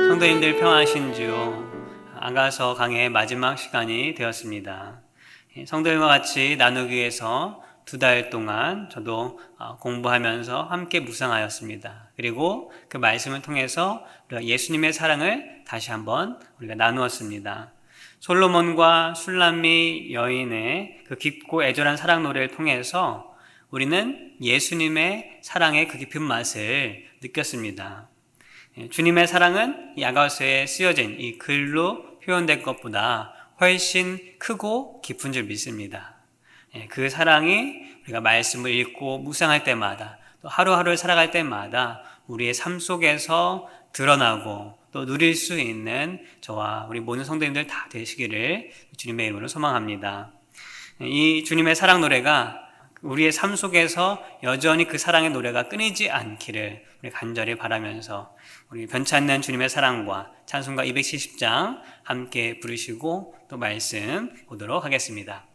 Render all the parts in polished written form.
성도님들 평안하신지요? 아가서 강의 마지막 시간이 되었습니다. 성도님과 같이 나누기 위해서 2달 동안 저도 공부하면서 함께 묵상하였습니다. 그리고 그 말씀을 통해서 우리가 예수님의 사랑을 다시 한번 우리가 나누었습니다. 솔로몬과 술람미 여인의 그 깊고 애절한 사랑 노래를 통해서 우리는 예수님의 사랑의 그 깊은 맛을 느꼈습니다. 주님의 사랑은 이 아가서에 쓰여진 이 글로 표현된 것보다 훨씬 크고 깊은 줄 믿습니다. 그 사랑이 우리가 말씀을 읽고 묵상할 때마다 또 하루하루를 살아갈 때마다 우리의 삶 속에서 드러나고 또 누릴 수 있는 저와 우리 모든 성도님들 다 되시기를 주님의 이름으로 소망합니다. 이 주님의 사랑 노래가 우리의 삶 속에서 여전히 그 사랑의 노래가 끊이지 않기를 우리 간절히 바라면서 우리 변치 않는 주님의 사랑과 찬송가 270장 함께 부르시고 또 말씀 보도록 하겠습니다.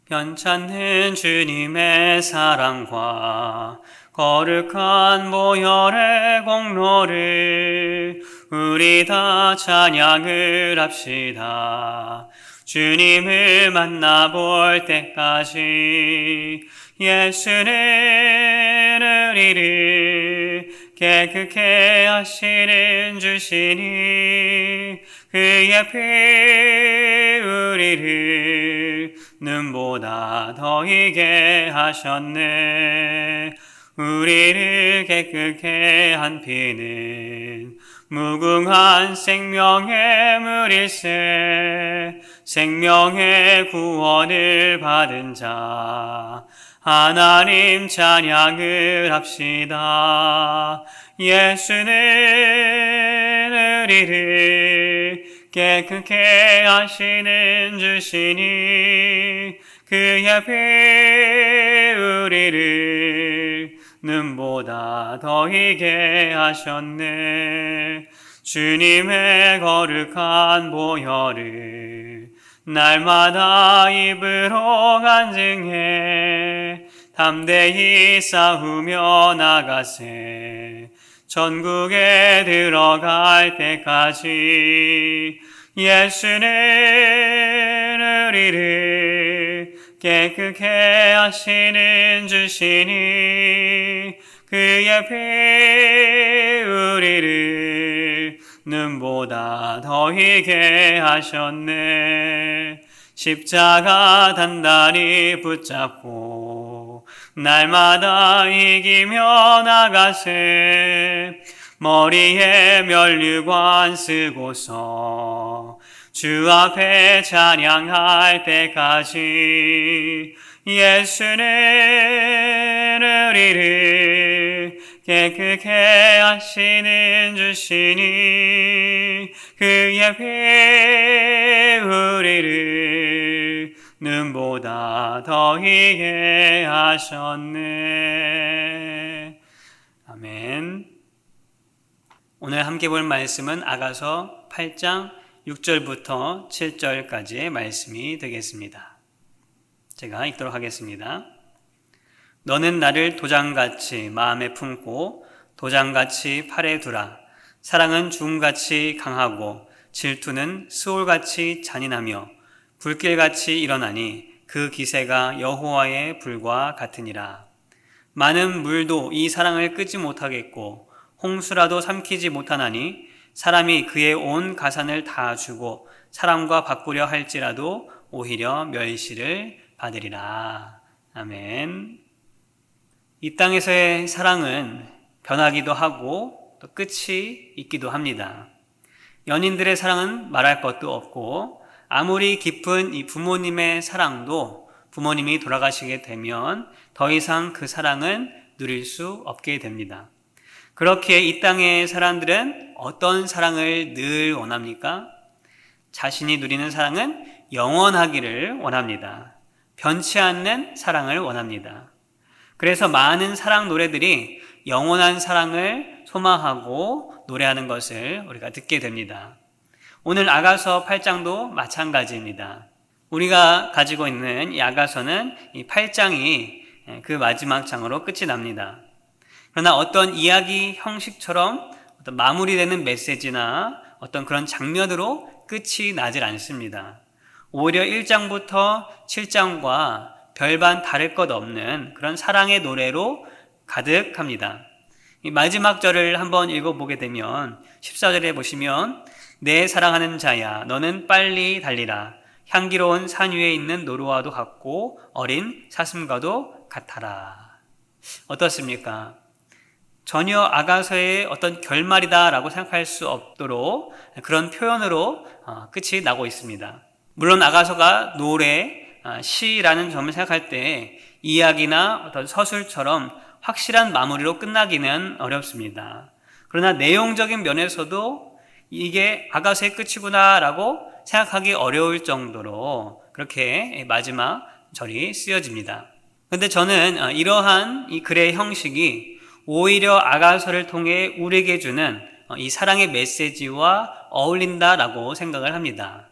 변치 않는 주님의 사랑과 거룩한 보혈의 공로를 우리 다 찬양을 합시다. 주님을 만나볼 때까지 예수는 우리를 깨끗게 하시는 주시니 그의 피 우리를 눈보다 더 희게 하셨네. 우리를 깨끗게 한 피는 무궁한 생명의 물일세. 생명의 구원을 받은 자 하나님 찬양을 합시다. 예수는 우리를 깨끗게 하시는 주시니 그의 피 우리를 눈보다 더 희게 하셨네. 주님의 거룩한 보혈을 날마다 입으로 간증해 담대히 싸우며 나가세. 천국에 들어갈 때까지 예수는 우리를 깨끗게 하시는 주시니 그의 피 우리를 눈보다 더 희게 하셨네. 십자가 단단히 붙잡고 날마다 이기며 나가세. 머리에 면류관 쓰고서 주 앞에 찬양할 때까지 예수는 우리를 깨끗게 하시는 주시니 그의 피 우리를 눈보다 더 희게 하셨네. 아멘. 오늘 함께 볼 말씀은 아가서 8장 6절부터 7절까지의 말씀이 되겠습니다. 제가 읽도록 하겠습니다. 너는 나를 도장같이 마음에 품고 도장같이 팔에 두라. 사랑은 죽음같이 강하고 질투는 수올같이 잔인하며 불길같이 일어나니 그 기세가 여호와의 불과 같으니라. 많은 물도 이 사랑을 끄지 못하겠고 홍수라도 삼키지 못하나니 사람이 그의 온 가산을 다 주고 사람과 바꾸려 할지라도 오히려 멸시를 받으리라. 아멘. 이 땅에서의 사랑은 변하기도 하고 또 끝이 있기도 합니다. 연인들의 사랑은 말할 것도 없고 아무리 깊은 이 부모님의 사랑도 부모님이 돌아가시게 되면 더 이상 그 사랑은 누릴 수 없게 됩니다. 그렇게 이 땅의 사람들은 어떤 사랑을 늘 원합니까? 자신이 누리는 사랑은 영원하기를 원합니다. 변치 않는 사랑을 원합니다. 그래서 많은 사랑 노래들이 영원한 사랑을 소망하고 노래하는 것을 우리가 듣게 됩니다. 오늘 아가서 8장도 마찬가지입니다. 우리가 가지고 있는 이 아가서는 이 8장이 그 마지막 장으로 끝이 납니다. 그러나 어떤 이야기 형식처럼 어떤 마무리되는 메시지나 어떤 그런 장면으로 끝이 나질 않습니다. 오히려 1장부터 7장과 별반 다를 것 없는 그런 사랑의 노래로 가득합니다. 이 마지막 절을 한번 읽어보게 되면 14절에 보시면 내 사랑하는 자야 너는 빨리 달리라 향기로운 산 위에 있는 노루와도 같고 어린 사슴과도 같아라. 어떻습니까? 전혀 아가서의 어떤 결말이다라고 생각할 수 없도록 그런 표현으로 끝이 나고 있습니다. 물론 아가서가 노래, 시라는 점을 생각할 때 이야기나 어떤 서술처럼 확실한 마무리로 끝나기는 어렵습니다. 그러나 내용적인 면에서도 이게 아가서의 끝이구나라고 생각하기 어려울 정도로 그렇게 마지막 절이 쓰여집니다. 그런데 저는 이러한 이 글의 형식이 오히려 아가서를 통해 우리에게 주는 이 사랑의 메시지와 어울린다라고 생각을 합니다.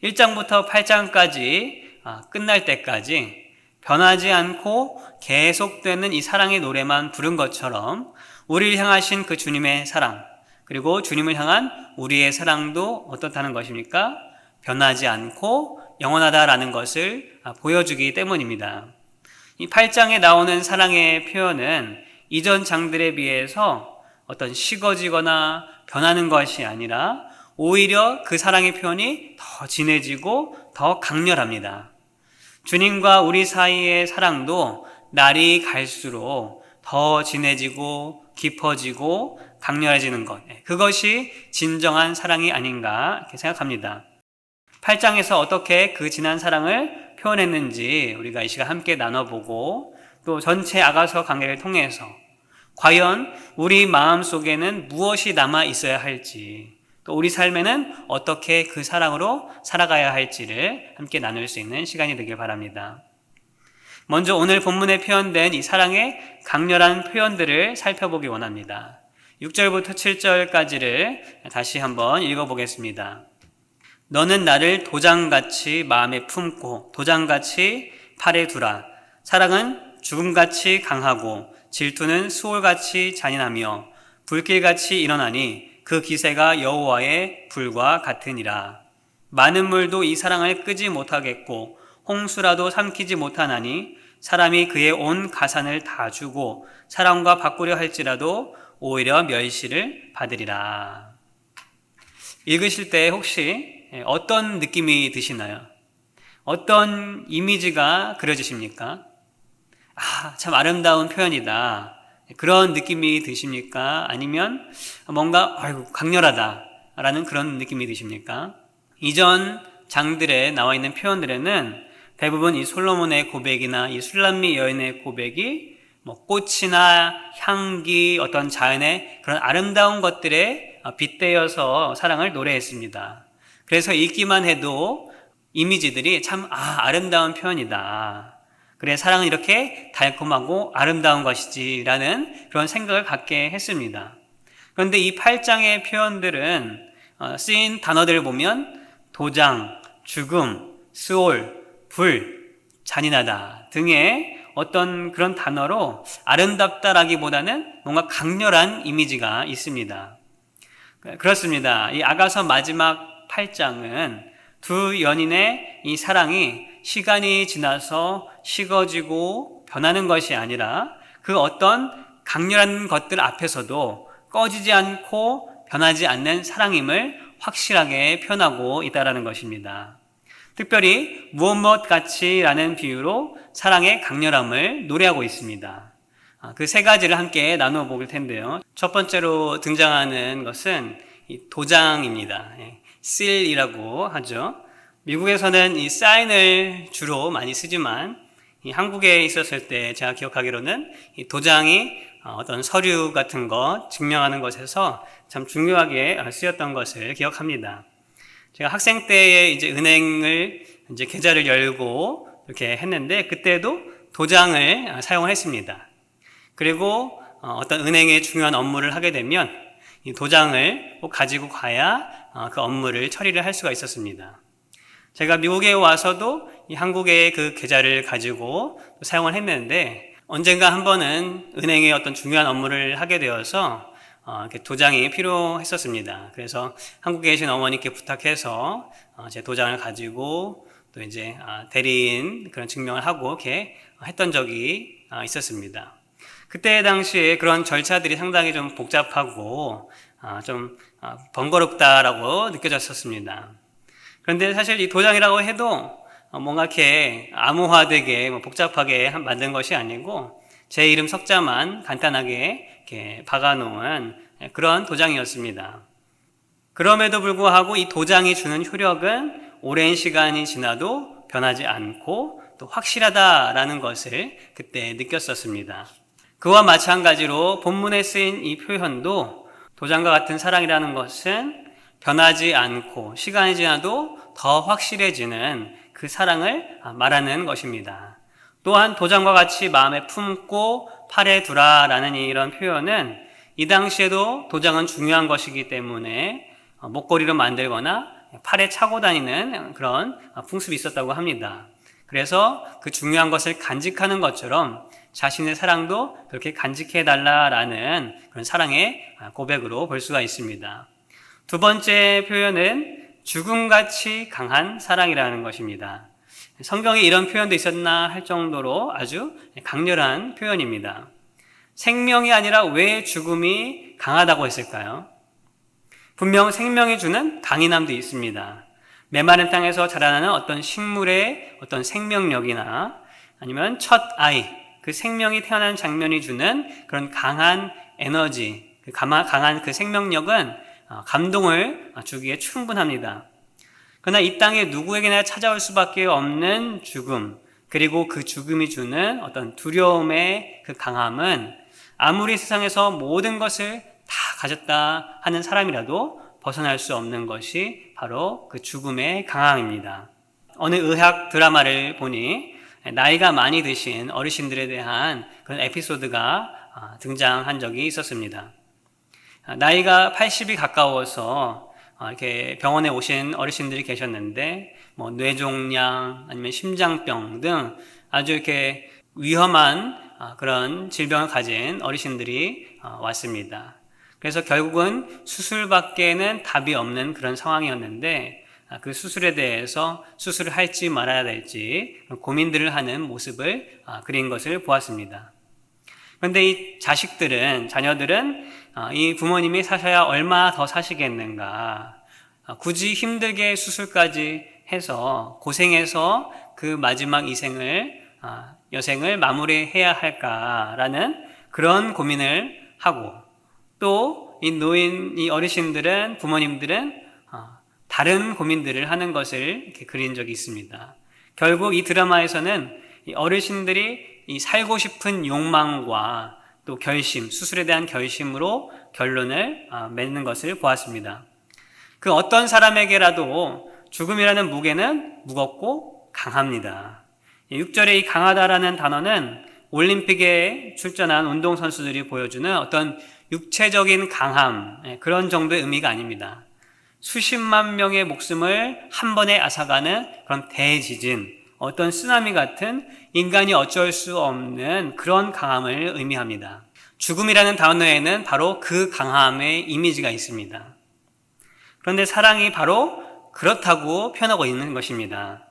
1장부터 8장까지 끝날 때까지 변하지 않고 계속되는 이 사랑의 노래만 부른 것처럼 우리를 향하신 그 주님의 사랑, 그리고 주님을 향한 우리의 사랑도 어떻다는 것입니까? 변하지 않고 영원하다라는 것을 보여주기 때문입니다. 이 8장에 나오는 사랑의 표현은 이전 장들에 비해서 어떤 식어지거나 변하는 것이 아니라 오히려 그 사랑의 표현이 더 진해지고 더 강렬합니다. 주님과 우리 사이의 사랑도 날이 갈수록 더 진해지고 깊어지고 강렬해지는 것, 그것이 진정한 사랑이 아닌가 이렇게 생각합니다. 8장에서 어떻게 그 진한 사랑을 표현했는지 우리가 이 시간 함께 나눠보고 또 전체 아가서 강해를 통해서 과연 우리 마음속에는 무엇이 남아 있어야 할지 또 우리 삶에는 어떻게 그 사랑으로 살아가야 할지를 함께 나눌 수 있는 시간이 되길 바랍니다. 먼저 오늘 본문에 표현된 이 사랑의 강렬한 표현들을 살펴보기 원합니다. 6절부터 7절까지를 다시 한번 읽어보겠습니다. 너는 나를 도장같이 마음에 품고 도장같이 팔에 두라. 사랑은 죽음같이 강하고 질투는 수월같이 잔인하며 불길같이 일어나니 그 기세가 여호와의 불과 같으니라. 많은 물도 이 사랑을 끄지 못하겠고 홍수라도 삼키지 못하나니 사람이 그의 온 가산을 다 주고 사랑과 바꾸려 할지라도 오히려 멸시를 받으리라. 읽으실 때 혹시 어떤 느낌이 드시나요? 어떤 이미지가 그려지십니까? 참 아름다운 표현이다. 그런 느낌이 드십니까? 아니면 뭔가 강렬하다라는 그런 느낌이 드십니까? 이전 장들에 나와 있는 표현들에는 대부분 이 솔로몬의 고백이나 이 술람미 여인의 고백이 꽃이나 향기, 어떤 자연의 그런 아름다운 것들에 빗대어서 사랑을 노래했습니다. 그래서 읽기만 해도 이미지들이 참 아름다운 표현이다. 그래, 사랑은 이렇게 달콤하고 아름다운 것이지라는 그런 생각을 갖게 했습니다. 그런데 이 8장의 표현들은 쓰인 단어들을 보면 도장, 죽음, 스올, 불, 잔인하다 등의 어떤 그런 단어로 아름답다라기보다는 뭔가 강렬한 이미지가 있습니다. 그렇습니다. 이 아가서 마지막 8장은 두 연인의 이 사랑이 시간이 지나서 식어지고 변하는 것이 아니라 그 어떤 강렬한 것들 앞에서도 꺼지지 않고 변하지 않는 사랑임을 확실하게 표현하고 있다는 것입니다. 특별히 무엇 같이라는 비유로 사랑의 강렬함을 노래하고 있습니다. 그 세 가지를 함께 나누어 볼 텐데요. 첫 번째로 등장하는 것은 이 도장입니다. 실이라고 하죠. 미국에서는 이 사인을 주로 많이 쓰지만 이 한국에 있었을 때 제가 기억하기로는 이 도장이 어떤 서류 같은 것 증명하는 것에서 참 중요하게 쓰였던 것을 기억합니다. 제가 학생 때에 이제 은행을 이제 계좌를 열고 이렇게 했는데 그때도 도장을 사용을 했습니다. 그리고 어떤 은행의 중요한 업무를 하게 되면 이 도장을 꼭 가지고 가야 그 업무를 처리를 할 수가 있었습니다. 제가 미국에 와서도 이 한국의 그 계좌를 가지고 사용을 했는데 언젠가 한 번은 은행의 어떤 중요한 업무를 하게 되어서 이렇게 도장이 필요했었습니다. 그래서 한국에 계신 어머니께 부탁해서 제 도장을 가지고 또 이제 대리인 그런 증명을 하고 이렇게 했던 적이 있었습니다. 그때 당시에 그런 절차들이 상당히 좀 복잡하고 좀 번거롭다라고 느껴졌었습니다. 그런데 사실 이 도장이라고 해도 뭔가 이렇게 암호화되게 복잡하게 만든 것이 아니고 제 이름 석자만 간단하게 이렇게 박아놓은 그런 도장이었습니다. 그럼에도 불구하고 이 도장이 주는 효력은 오랜 시간이 지나도 변하지 않고 또 확실하다라는 것을 그때 느꼈었습니다. 그와 마찬가지로 본문에 쓰인 이 표현도 도장과 같은 사랑이라는 것은 변하지 않고 시간이 지나도 더 확실해지는 그 사랑을 말하는 것입니다. 또한 도장과 같이 마음에 품고 팔에 두라라는 이런 표현은 이 당시에도 도장은 중요한 것이기 때문에 목걸이로 만들거나 팔에 차고 다니는 그런 풍습이 있었다고 합니다. 그래서 그 중요한 것을 간직하는 것처럼 자신의 사랑도 그렇게 간직해 달라라는 그런 사랑의 고백으로 볼 수가 있습니다. 두 번째 표현은 죽음같이 강한 사랑이라는 것입니다. 성경에 이런 표현도 있었나 할 정도로 아주 강렬한 표현입니다. 생명이 아니라 왜 죽음이 강하다고 했을까요? 분명 생명이 주는 강인함도 있습니다. 메마른 땅에서 자라나는 어떤 식물의 어떤 생명력이나 아니면 첫 아이, 그 생명이 태어나는 장면이 주는 그런 강한 에너지, 강한 그 생명력은 감동을 주기에 충분합니다. 그러나 이 땅에 누구에게나 찾아올 수밖에 없는 죽음, 그리고 그 죽음이 주는 어떤 두려움의 그 강함은 아무리 세상에서 모든 것을 다 가졌다 하는 사람이라도 벗어날 수 없는 것이 바로 그 죽음의 강함입니다. 어느 의학 드라마를 보니 나이가 많이 드신 어르신들에 대한 그런 에피소드가 등장한 적이 있었습니다. 나이가 80이 가까워서 이렇게 병원에 오신 어르신들이 계셨는데 뇌종양 아니면 심장병 등 아주 이렇게 위험한 그런 질병을 가진 어르신들이 왔습니다. 그래서 결국은 수술밖에는 답이 없는 그런 상황이었는데 그 수술에 대해서 수술을 할지 말아야 될지 고민들을 하는 모습을 그린 것을 보았습니다. 그런데 이 자녀들은 이 부모님이 사셔야 얼마 더 사시겠는가, 굳이 힘들게 수술까지 해서 고생해서 그 마지막 여생을 마무리해야 할까라는 그런 고민을 하고, 또 이 어르신들은, 부모님들은 다른 고민들을 하는 것을 이렇게 그린 적이 있습니다. 결국 이 드라마에서는 이 어르신들이 이 살고 싶은 욕망과 또 결심, 수술에 대한 결심으로 결론을 맺는 것을 보았습니다. 그 어떤 사람에게라도 죽음이라는 무게는 무겁고 강합니다. 6절에 이 강하다라는 단어는 올림픽에 출전한 운동선수들이 보여주는 어떤 육체적인 강함, 그런 정도의 의미가 아닙니다. 수십만 명의 목숨을 한 번에 앗아가는 그런 대지진, 어떤 쓰나미 같은 인간이 어쩔 수 없는 그런 강함을 의미합니다. 죽음이라는 단어에는 바로 그 강함의 이미지가 있습니다. 그런데 사랑이 바로 그렇다고 표현하고 있는 것입니다.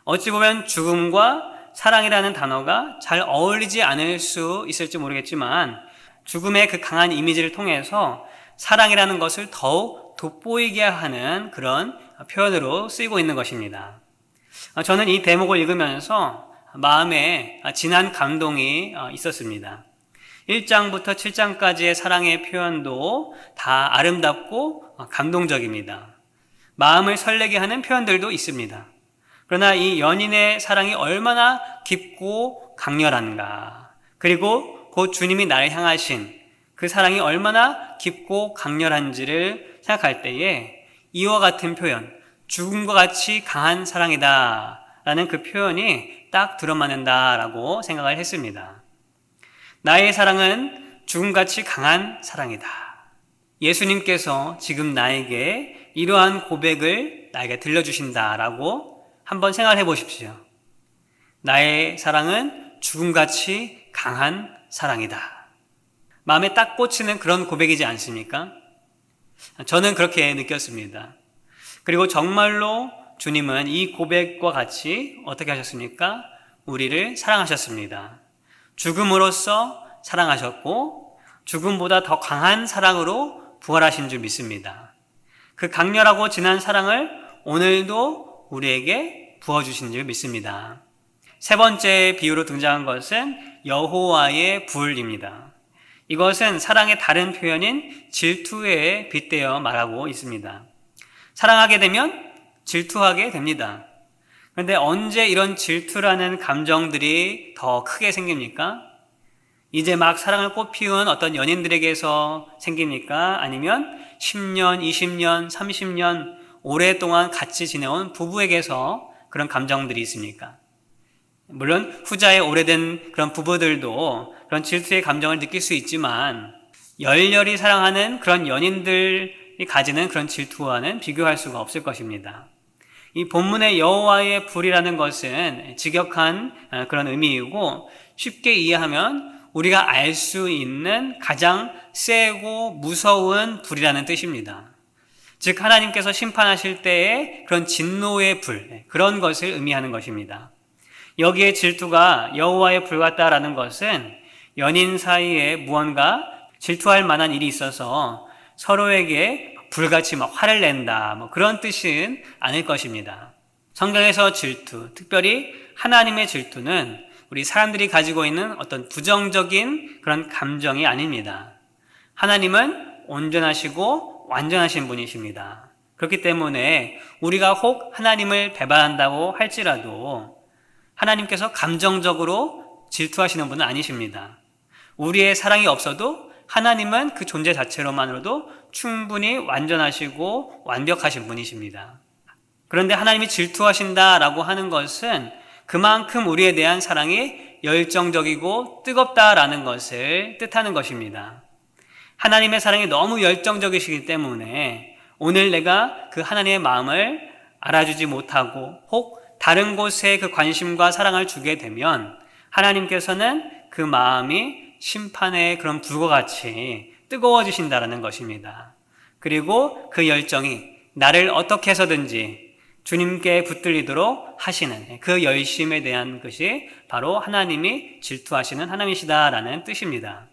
어찌 보면 죽음과 사랑이라는 단어가 잘 어울리지 않을 수 있을지 모르겠지만 죽음의 그 강한 이미지를 통해서 사랑이라는 것을 더욱 돋보이게 하는 그런 표현으로 쓰이고 있는 것입니다. 저는 이 대목을 읽으면서 마음에 진한 감동이 있었습니다. 1장부터 7장까지의 사랑의 표현도 다 아름답고 감동적입니다. 마음을 설레게 하는 표현들도 있습니다. 그러나 이 연인의 사랑이 얼마나 깊고 강렬한가, 그리고 곧 주님이 나를 향하신 그 사랑이 얼마나 깊고 강렬한지를 생각할 때에 이와 같은 표현, 죽음과 같이 강한 사랑이다 라는 그 표현이 딱 들어맞는다라고 생각을 했습니다. 나의 사랑은 죽음같이 강한 사랑이다. 예수님께서 지금 나에게 이러한 고백을 나에게 들려주신다라고 한번 생각해 보십시오. 나의 사랑은 죽음같이 강한 사랑이다. 마음에 딱 꽂히는 그런 고백이지 않습니까? 저는 그렇게 느꼈습니다. 그리고 정말로 주님은 이 고백과 같이 어떻게 하셨습니까? 우리를 사랑하셨습니다. 죽음으로써 사랑하셨고 죽음보다 더 강한 사랑으로 부활하신 줄 믿습니다. 그 강렬하고 진한 사랑을 오늘도 우리에게 부어주신 줄 믿습니다. 세 번째 비유로 등장한 것은 여호와의 불입니다. 이것은 사랑의 다른 표현인 질투에 빗대어 말하고 있습니다. 사랑하게 되면 질투하게 됩니다. 그런데 언제 이런 질투라는 감정들이 더 크게 생깁니까? 이제 막 사랑을 꽃피운 어떤 연인들에게서 생깁니까? 아니면 10년, 20년, 30년 오랫동안 같이 지내온 부부에게서 그런 감정들이 있습니까? 물론 후자의 오래된 그런 부부들도 그런 질투의 감정을 느낄 수 있지만 열렬히 사랑하는 그런 연인들이 가지는 그런 질투와는 비교할 수가 없을 것입니다. 이 본문의 여호와의 불이라는 것은 직역한 그런 의미이고 쉽게 이해하면 우리가 알 수 있는 가장 세고 무서운 불이라는 뜻입니다. 즉 하나님께서 심판하실 때의 그런 진노의 불, 그런 것을 의미하는 것입니다. 여기에 질투가 여호와의 불 같다라는 것은 연인 사이에 무언가 질투할 만한 일이 있어서 서로에게 불같이 막 화를 낸다, 그런 뜻은 아닐 것입니다. 성경에서 질투, 특별히 하나님의 질투는 우리 사람들이 가지고 있는 어떤 부정적인 그런 감정이 아닙니다. 하나님은 온전하시고 완전하신 분이십니다. 그렇기 때문에 우리가 혹 하나님을 배반한다고 할지라도 하나님께서 감정적으로 질투하시는 분은 아니십니다. 우리의 사랑이 없어도 하나님은 그 존재 자체로만으로도 충분히 완전하시고 완벽하신 분이십니다. 그런데 하나님이 질투하신다라고 하는 것은 그만큼 우리에 대한 사랑이 열정적이고 뜨겁다라는 것을 뜻하는 것입니다. 하나님의 사랑이 너무 열정적이시기 때문에 오늘 내가 그 하나님의 마음을 알아주지 못하고 혹 다른 곳에 그 관심과 사랑을 주게 되면 하나님께서는 그 마음이 심판의 그런 불과 같이 뜨거워지신다라는 것입니다. 그리고 그 열정이 나를 어떻게 해서든지 주님께 붙들리도록 하시는 그 열심에 대한 것이 바로 하나님이 질투하시는 하나님이시다라는 뜻입니다.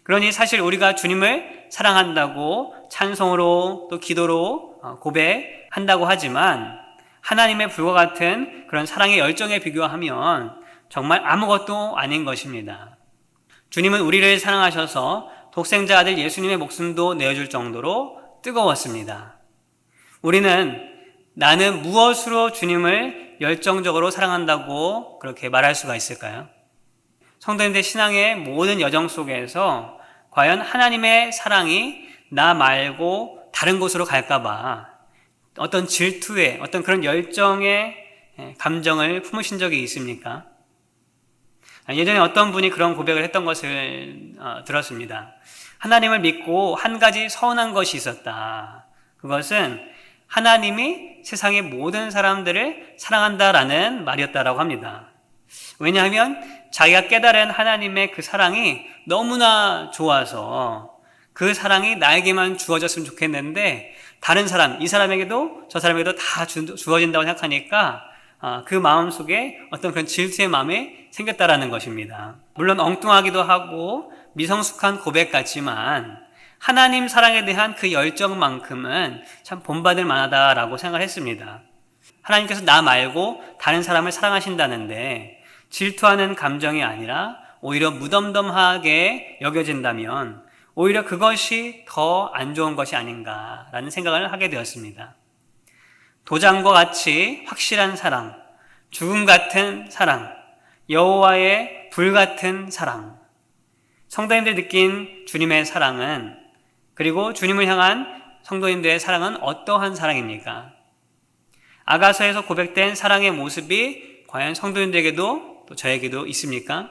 그러니 사실 우리가 주님을 사랑한다고 찬송으로 또 기도로 고백한다고 하지만 하나님의 불과 같은 그런 사랑의 열정에 비교하면 정말 아무것도 아닌 것입니다. 주님은 우리를 사랑하셔서 독생자 아들 예수님의 목숨도 내어줄 정도로 뜨거웠습니다. 우리는 나는 무엇으로 주님을 열정적으로 사랑한다고 그렇게 말할 수가 있을까요? 성도님들 신앙의 모든 여정 속에서 과연 하나님의 사랑이 나 말고 다른 곳으로 갈까봐 어떤 질투의 어떤 그런 열정의 감정을 품으신 적이 있습니까? 예전에 어떤 분이 그런 고백을 했던 것을 들었습니다. 하나님을 믿고 한 가지 서운한 것이 있었다. 그것은 하나님이 세상의 모든 사람들을 사랑한다라는 말이었다라고 합니다. 왜냐하면 자기가 깨달은 하나님의 그 사랑이 너무나 좋아서 그 사랑이 나에게만 주어졌으면 좋겠는데 다른 사람, 이 사람에게도 저 사람에게도 다 주어진다고 생각하니까 그 마음속에 어떤 그런 질투의 마음이 생겼다라는 것입니다. 물론 엉뚱하기도 하고 미성숙한 고백 같지만 하나님 사랑에 대한 그 열정만큼은 참 본받을 만하다라고 생각을 했습니다. 하나님께서 나 말고 다른 사람을 사랑하신다는데 질투하는 감정이 아니라 오히려 무덤덤하게 여겨진다면 오히려 그것이 더 안 좋은 것이 아닌가라는 생각을 하게 되었습니다. 도장과 같이 확실한 사랑, 죽음 같은 사랑, 여호와의 불 같은 사랑, 성도님들 느낀 주님의 사랑은 그리고 주님을 향한 성도님들의 사랑은 어떠한 사랑입니까? 아가서에서 고백된 사랑의 모습이 과연 성도님들에게도 또 저에게도 있습니까?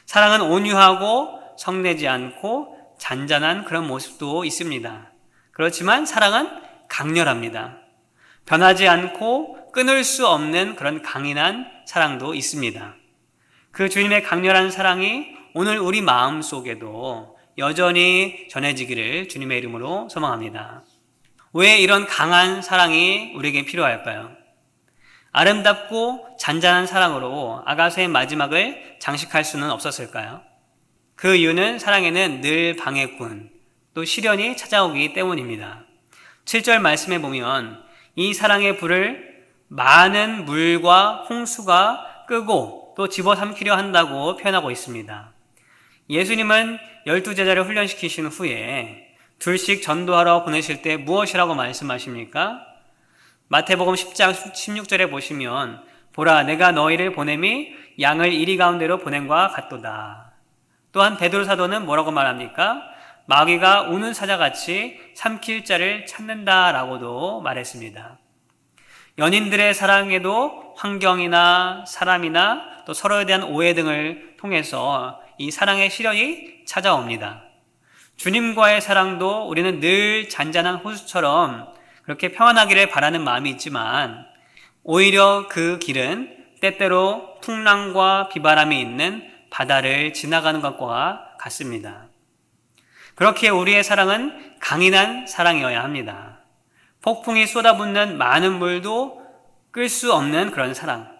사랑은 온유하고 성내지 않고 잔잔한 그런 모습도 있습니다. 그렇지만 사랑은 강렬합니다. 변하지 않고 끊을 수 없는 그런 강인한 사랑도 있습니다. 그 주님의 강렬한 사랑이 오늘 우리 마음 속에도 여전히 전해지기를 주님의 이름으로 소망합니다. 왜 이런 강한 사랑이 우리에게 필요할까요? 아름답고 잔잔한 사랑으로 아가서의 마지막을 장식할 수는 없었을까요? 그 이유는 사랑에는 늘 방해꾼, 또 시련이 찾아오기 때문입니다. 7절 말씀에 보면 이 사랑의 불을 많은 물과 홍수가 끄고 또 집어삼키려 한다고 표현하고 있습니다. 예수님은 12제자를 훈련시키신 후에 둘씩 전도하러 보내실 때 무엇이라고 말씀하십니까? 마태복음 10장 16절에 보시면 보라 내가 너희를 보냄이 양을 이리 가운데로 보냄과 같도다. 또한 베드로 사도는 뭐라고 말합니까? 마귀가 우는 사자같이 삼킬 자를 찾는다라고도 말했습니다. 연인들의 사랑에도 환경이나 사람이나 또 서로에 대한 오해 등을 통해서 이 사랑의 시련이 찾아옵니다. 주님과의 사랑도 우리는 늘 잔잔한 호수처럼 그렇게 평안하기를 바라는 마음이 있지만 오히려 그 길은 때때로 풍랑과 비바람이 있는 바다를 지나가는 것과 같습니다. 그렇게 우리의 사랑은 강인한 사랑이어야 합니다. 폭풍이 쏟아붓는 많은 물도 끌 수 없는 그런 사랑,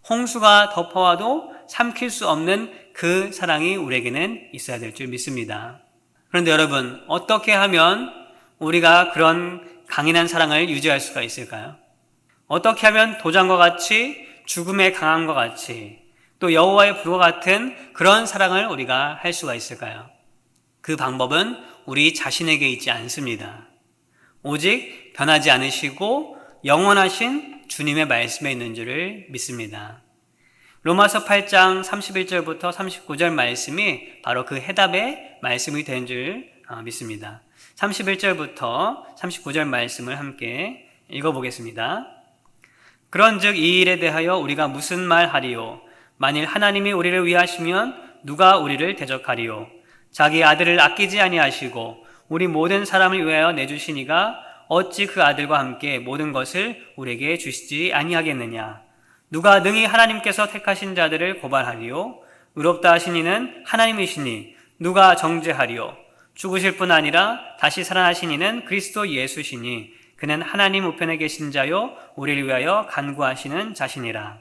홍수가 덮어와도 삼킬 수 없는 그 사랑이 우리에게는 있어야 될 줄 믿습니다. 그런데 여러분, 어떻게 하면 우리가 그런 강인한 사랑을 유지할 수가 있을까요? 어떻게 하면 도장과 같이 죽음의 강함과 같이 또 여호와의 불과 같은 그런 사랑을 우리가 할 수가 있을까요? 그 방법은 우리 자신에게 있지 않습니다. 오직 변하지 않으시고 영원하신 주님의 말씀에 있는 줄을 믿습니다. 로마서 8장 31절부터 39절 말씀이 바로 그 해답의 말씀이 된 줄 믿습니다. 31절부터 39절 말씀을 함께 읽어보겠습니다. 그런즉 이 일에 대하여 우리가 무슨 말하리요? 만일 하나님이 우리를 위하시면 누가 우리를 대적하리요? 자기 아들을 아끼지 아니하시고 우리 모든 사람을 위하여 내주시니가 어찌 그 아들과 함께 모든 것을 우리에게 주시지 아니하겠느냐? 누가 능히 하나님께서 택하신 자들을 고발하리요? 의롭다 하신 이는 하나님이시니 누가 정죄하리요? 죽으실 뿐 아니라 다시 살아나신 이는 그리스도 예수시니 그는 하나님 우편에 계신 자요 우리를 위하여 간구하시는 자시니라.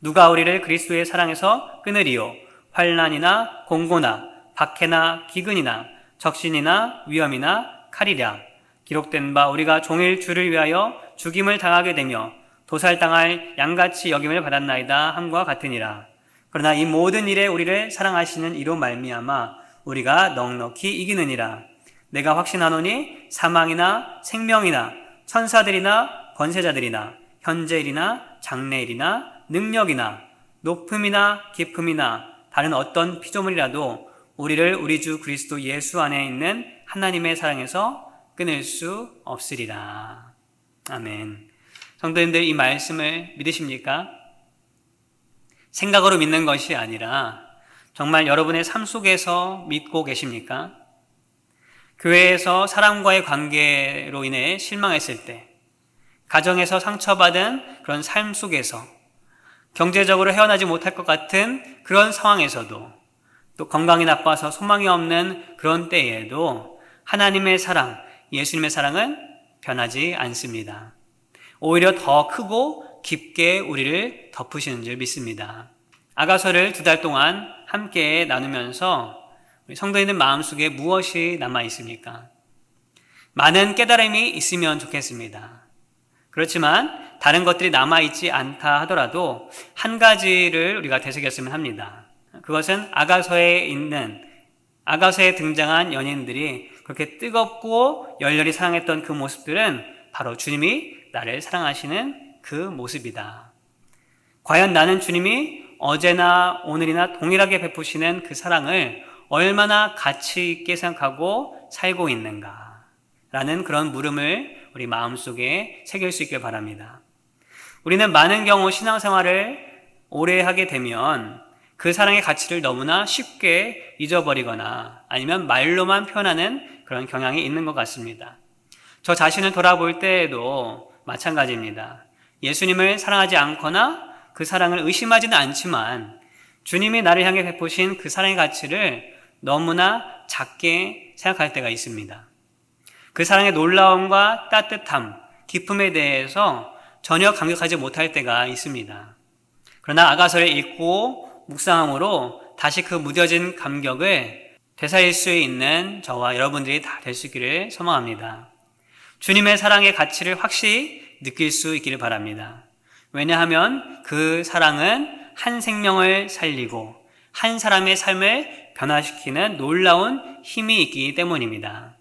누가 우리를 그리스도의 사랑에서 끊으리요? 환난이나 공고나 박해나 기근이나 적신이나 위험이나 칼이랴. 기록된 바 우리가 종일 주를 위하여 죽임을 당하게 되며 도살당할 양같이 여김을 받았나이다 함과 같으니라. 그러나 이 모든 일에 우리를 사랑하시는 이로 말미암아 우리가 넉넉히 이기느니라. 내가 확신하노니 사망이나 생명이나 천사들이나 권세자들이나 현재일이나 장래일이나 능력이나 높음이나 깊음이나 다른 어떤 피조물이라도 우리를 우리 주 그리스도 예수 안에 있는 하나님의 사랑에서 끊을 수 없으리라. 아멘. 성도님들, 이 말씀을 믿으십니까? 생각으로 믿는 것이 아니라 정말 여러분의 삶 속에서 믿고 계십니까? 교회에서 사람과의 관계로 인해 실망했을 때, 가정에서 상처받은 그런 삶 속에서, 경제적으로 헤어나지 못할 것 같은 그런 상황에서도, 또 건강이 나빠서 소망이 없는 그런 때에도 하나님의 사랑, 예수님의 사랑은 변하지 않습니다. 오히려 더 크고 깊게 우리를 덮으시는 줄 믿습니다. 아가서를 2달 동안 함께 나누면서 우리 성도님들 마음속에 무엇이 남아 있습니까? 많은 깨달음이 있으면 좋겠습니다. 그렇지만 다른 것들이 남아있지 않다 하더라도 한 가지를 우리가 되새겼으면 합니다. 그것은 아가서에 등장한 연인들이 그렇게 뜨겁고 열렬히 사랑했던 그 모습들은 바로 주님이 나를 사랑하시는 그 모습이다. 과연 나는 주님이 어제나 오늘이나 동일하게 베푸시는 그 사랑을 얼마나 가치 있게 생각하고 살고 있는가? 라는 그런 물음을 우리 마음속에 새길 수 있길 바랍니다. 우리는 많은 경우 신앙생활을 오래 하게 되면 그 사랑의 가치를 너무나 쉽게 잊어버리거나 아니면 말로만 표현하는 그런 경향이 있는 것 같습니다. 저 자신을 돌아볼 때에도 마찬가지입니다. 예수님을 사랑하지 않거나 그 사랑을 의심하지는 않지만 주님이 나를 향해 베푸신 그 사랑의 가치를 너무나 작게 생각할 때가 있습니다. 그 사랑의 놀라움과 따뜻함, 기쁨에 대해서 전혀 감격하지 못할 때가 있습니다. 그러나 아가서를 읽고 묵상함으로 다시 그 무뎌진 감격을 되살릴 수 있는 저와 여러분들이 다 될 수 있기를 소망합니다. 주님의 사랑의 가치를 확실히 느낄 수 있기를 바랍니다. 왜냐하면 그 사랑은 한 생명을 살리고 한 사람의 삶을 변화시키는 놀라운 힘이 있기 때문입니다.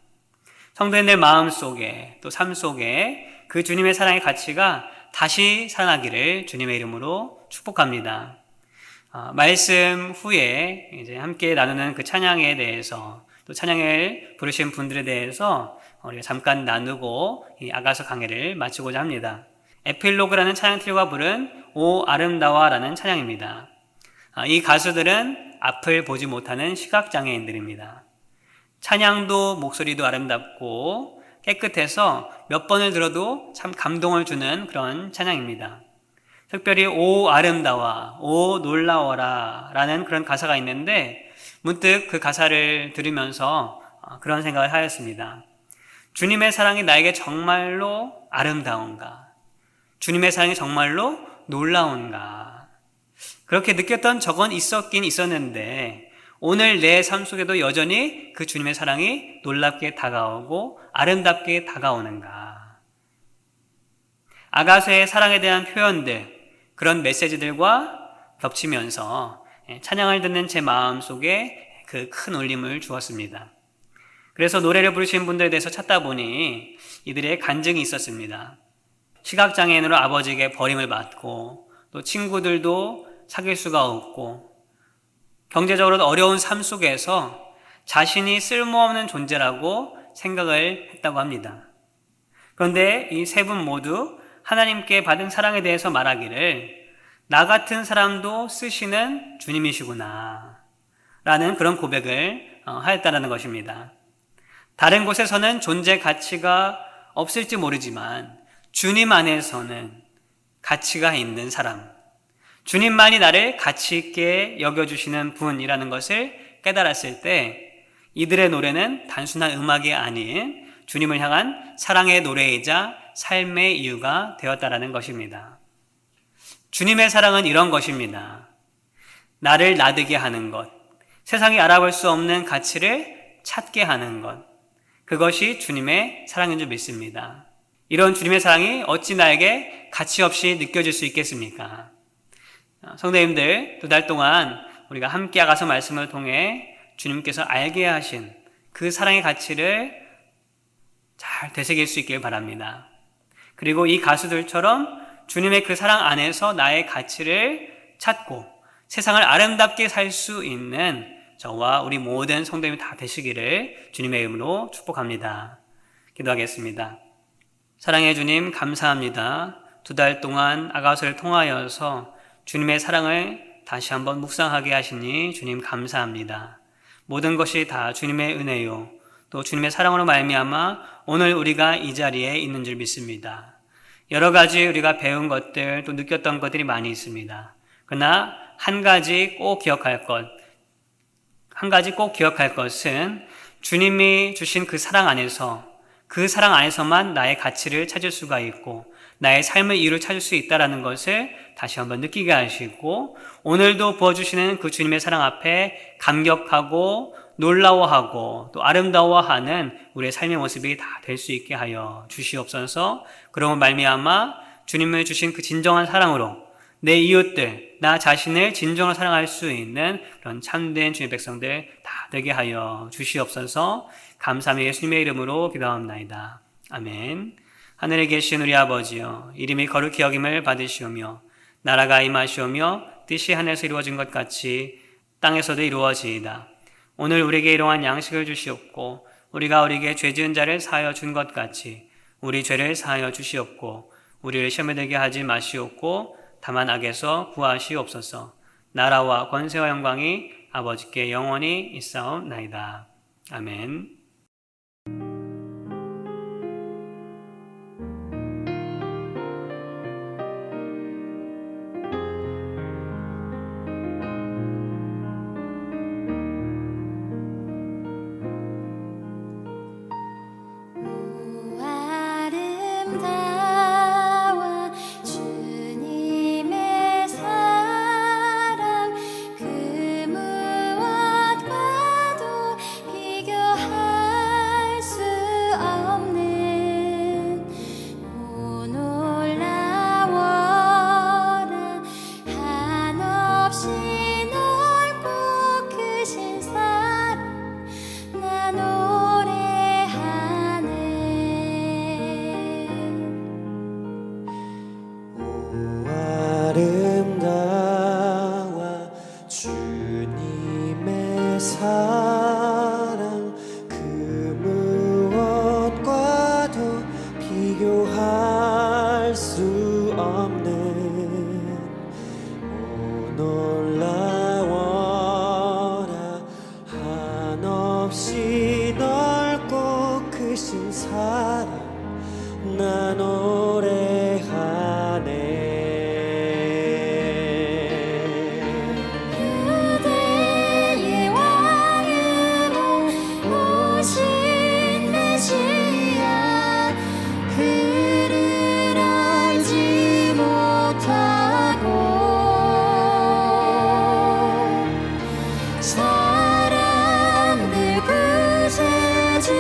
성도님들 마음속에 또 삶 속에 그 주님의 사랑의 가치가 다시 살아나기를 주님의 이름으로 축복합니다. 말씀 후에 이제 함께 나누는 그 찬양에 대해서 또 찬양을 부르신 분들에 대해서 우리가 잠깐 나누고 이 아가서 강해를 마치고자 합니다. 에필로그라는 찬양 트리오가 부른 오 아름다워라는 찬양입니다. 이 가수들은 앞을 보지 못하는 시각장애인들입니다. 찬양도 목소리도 아름답고 깨끗해서 몇 번을 들어도 참 감동을 주는 그런 찬양입니다. 특별히 오 아름다워, 오 놀라워라 라는 그런 가사가 있는데 문득 그 가사를 들으면서 그런 생각을 하였습니다. 주님의 사랑이 나에게 정말로 아름다운가? 주님의 사랑이 정말로 놀라운가? 그렇게 느꼈던 적은 있었긴 있었는데 오늘 내 삶 속에도 여전히 그 주님의 사랑이 놀랍게 다가오고 아름답게 다가오는가? 아가서의 사랑에 대한 표현들, 그런 메시지들과 겹치면서 찬양을 듣는 제 마음 속에 그 큰 울림을 주었습니다. 그래서 노래를 부르신 분들에 대해서 찾다 보니 이들의 간증이 있었습니다. 시각장애인으로 아버지에게 버림을 받고 또 친구들도 사귈 수가 없고 경제적으로 어려운 삶 속에서 자신이 쓸모없는 존재라고 생각을 했다고 합니다. 그런데 이 세 분 모두 하나님께 받은 사랑에 대해서 말하기를 나 같은 사람도 쓰시는 주님이시구나 라는 그런 고백을 하였다는 것입니다. 다른 곳에서는 존재 가치가 없을지 모르지만 주님 안에서는 가치가 있는 사람, 주님만이 나를 가치 있게 여겨주시는 분이라는 것을 깨달았을 때 이들의 노래는 단순한 음악이 아닌 주님을 향한 사랑의 노래이자 삶의 이유가 되었다라는 것입니다. 주님의 사랑은 이런 것입니다. 나를 나되게 하는 것, 세상이 알아볼 수 없는 가치를 찾게 하는 것, 그것이 주님의 사랑인 줄 믿습니다. 이런 주님의 사랑이 어찌 나에게 가치 없이 느껴질 수 있겠습니까? 성도님들, 2달 동안 우리가 함께 아가서 말씀을 통해 주님께서 알게 하신 그 사랑의 가치를 잘 되새길 수 있길 바랍니다. 그리고 이 가수들처럼 주님의 그 사랑 안에서 나의 가치를 찾고 세상을 아름답게 살 수 있는 저와 우리 모든 성도님이 다 되시기를 주님의 이름으로 축복합니다. 기도하겠습니다. 사랑해 주님 감사합니다. 2달 동안 아가서를 통하여서 주님의 사랑을 다시 한번 묵상하게 하시니 주님 감사합니다. 모든 것이 다 주님의 은혜요 또 주님의 사랑으로 말미암아 오늘 우리가 이 자리에 있는 줄 믿습니다. 여러 가지 우리가 배운 것들 또 느꼈던 것들이 많이 있습니다. 그러나 한 가지 꼭 기억할 것은 주님이 주신 그 사랑 안에서만 나의 가치를 찾을 수가 있고 나의 삶의 이유를 찾을 수 있다는 것을 다시 한번 느끼게 하시고 오늘도 부어주시는 그 주님의 사랑 앞에 감격하고 놀라워하고 또 아름다워하는 우리의 삶의 모습이 다 될 수 있게 하여 주시옵소서. 그러고 말미암아 주님을 주신 그 진정한 사랑으로 내 이웃들, 나 자신을 진정으로 사랑할 수 있는 그런 참된 주님의 백성들 다 되게 하여 주시옵소서. 감사하며 예수님의 이름으로 기도합나이다. 아멘. 하늘에 계신 우리 아버지여, 이름이 거룩히 여김을 받으시오며 나라가 임하시오며 뜻이 하늘에서 이루어진 것 같이 땅에서도 이루어지이다. 오늘 우리에게 일용할 양식을 주시옵고 우리가 우리에게 죄 지은 자를 사하여 준 것 같이 우리 죄를 사하여 주시옵고 우리를 시험에 들게 하지 마시옵고 다만 악에서 구하시옵소서. 나라와 권세와 영광이 아버지께 영원히 있사옵나이다. 아멘. 아름다워 주님의 사랑 그 무엇과도 비교할 수 없는 오 놀라워라 한없이 넓고 크신 사랑 나 노래하네. 사람들 구세주